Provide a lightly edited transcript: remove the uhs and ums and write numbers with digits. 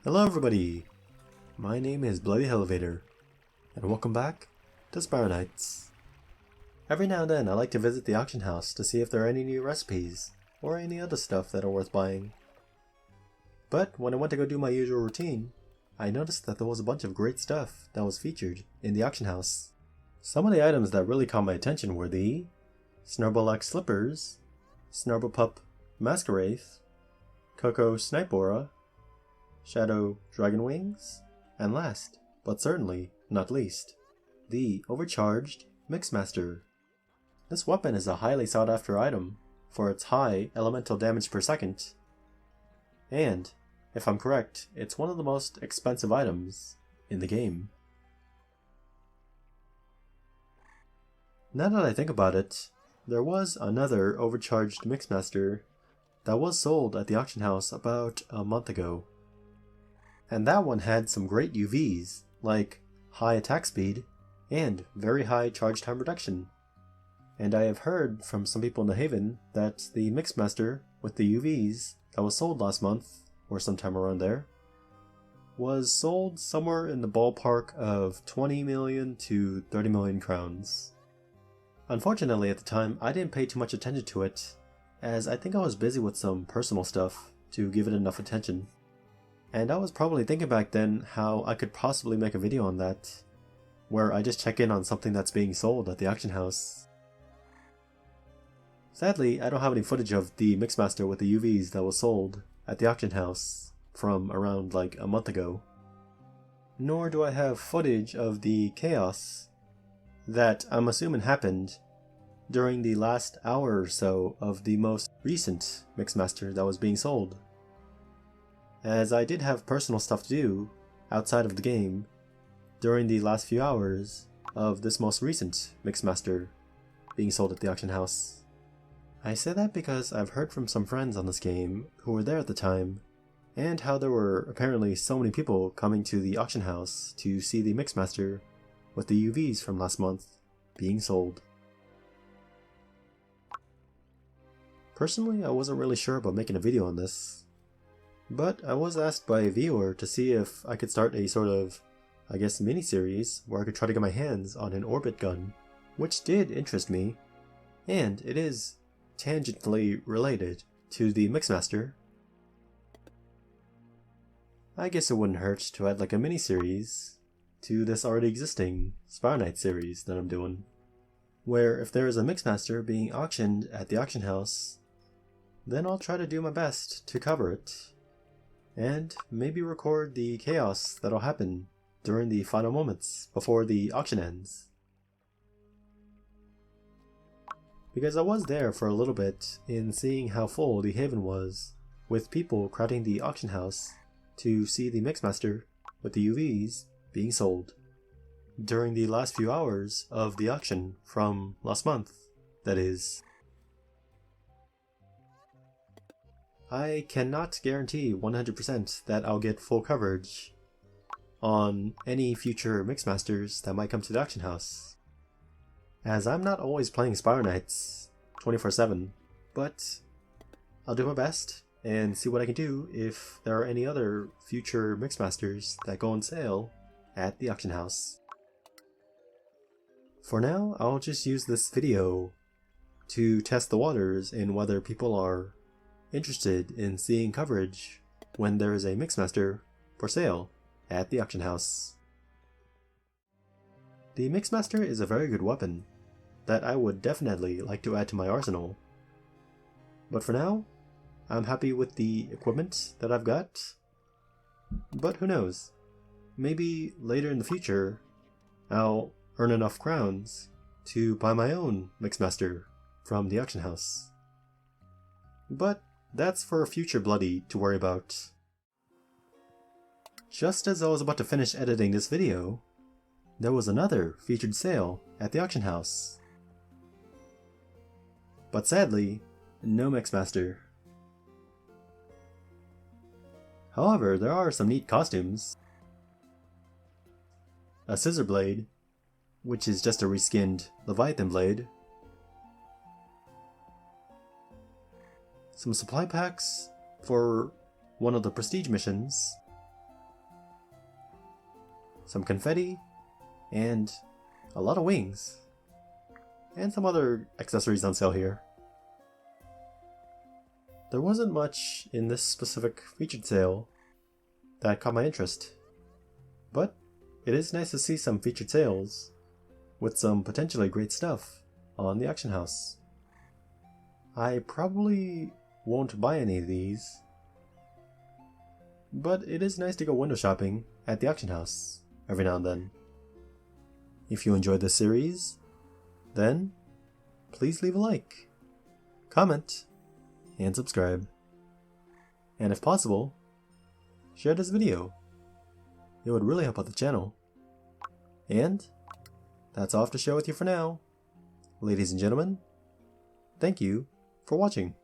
Hello everybody, my name is Bloody Elevator, and welcome back to Spire Nights. Every now and then I like to visit the auction house to see if there are any new recipes, or any other stuff that are worth buying. But when I went to go do my usual routine, I noticed that there was a bunch of great stuff that was featured in the auction house. Some of the items that really caught my attention were the Snurble X Slippers, Snurble Pup Masquerade, Coco Snipora, Shadow Dragon Wings, and last, but certainly not least, the Overcharged Mixmaster. This weapon is a highly sought after item for its high elemental damage per second, and, if I'm correct, it's one of the most expensive items in the game. Now that I think about it, there was another Overcharged Mixmaster that was sold at the auction house about a month ago. And that one had some great UVs, like high attack speed and very high charge time reduction. And I have heard from some people in the Haven that the Mixmaster with the UVs that was sold last month, or sometime around there, was sold somewhere in the ballpark of 20 million to 30 million crowns. Unfortunately at the time I didn't pay too much attention to it, as I think I was busy with some personal stuff to give it enough attention. And I was probably thinking back then how I could possibly make a video on that, where I just check in on something that's being sold at the auction house. Sadly, I don't have any footage of the Mixmaster with the UVs that was sold at the auction house from around like a month ago. Nor do I have footage of the chaos that I'm assuming happened during the last hour or so of the most recent Mixmaster that was being sold, as I did have personal stuff to do outside of the game during the last few hours of this most recent Mixmaster being sold at the auction house. I say that because I've heard from some friends on this game who were there at the time, and how there were apparently so many people coming to the auction house to see the Mixmaster with the UVs from last month being sold. Personally, I wasn't really sure about making a video on this, but I was asked by a viewer to see if I could start a sort of, I guess, mini-series where I could try to get my hands on an orbit gun, which did interest me, and it is tangentially related to the Mixmaster. I guess it wouldn't hurt to add like a mini-series to this already existing Spire Night series that I'm doing, where if there is a Mixmaster being auctioned at the auction house, then I'll try to do my best to cover it, and maybe record the chaos that'll happen during the final moments before the auction ends. Because I was there for a little bit in seeing how full the Haven was, with people crowding the auction house to see the Mixmaster with the UVs being sold during the last few hours of the auction from last month, that is. I cannot guarantee 100% that I'll get full coverage on any future Mixmasters that might come to the auction house, as I'm not always playing Spire Nights 24/7, but I'll do my best and see what I can do if there are any other future Mixmasters that go on sale at the auction house. For now, I'll just use this video to test the waters in whether people are interested in seeing coverage when there is a Mixmaster for sale at the auction house. The Mixmaster is a very good weapon that I would definitely like to add to my arsenal, but for now, I'm happy with the equipment that I've got. But who knows, maybe later in the future I'll earn enough crowns to buy my own Mixmaster from the auction house. But that's for future Bloody to worry about. Just as I was about to finish editing this video, there was another featured sale at the auction house. But sadly, no Mixmaster. However, there are some neat costumes. A scissor blade, which is just a reskinned Leviathan blade. Some supply packs for one of the prestige missions, some confetti, and a lot of wings. And some other accessories on sale here. There wasn't much in this specific featured sale that caught my interest, but it is nice to see some featured sales with some potentially great stuff on the auction house. I probably won't buy any of these, but it is nice to go window shopping at the auction house every now and then. If you enjoyed this series, then please leave a like, comment, and subscribe. And if possible, share this video. It would really help out the channel. And that's all I have to share with you for now. Ladies and gentlemen, thank you for watching.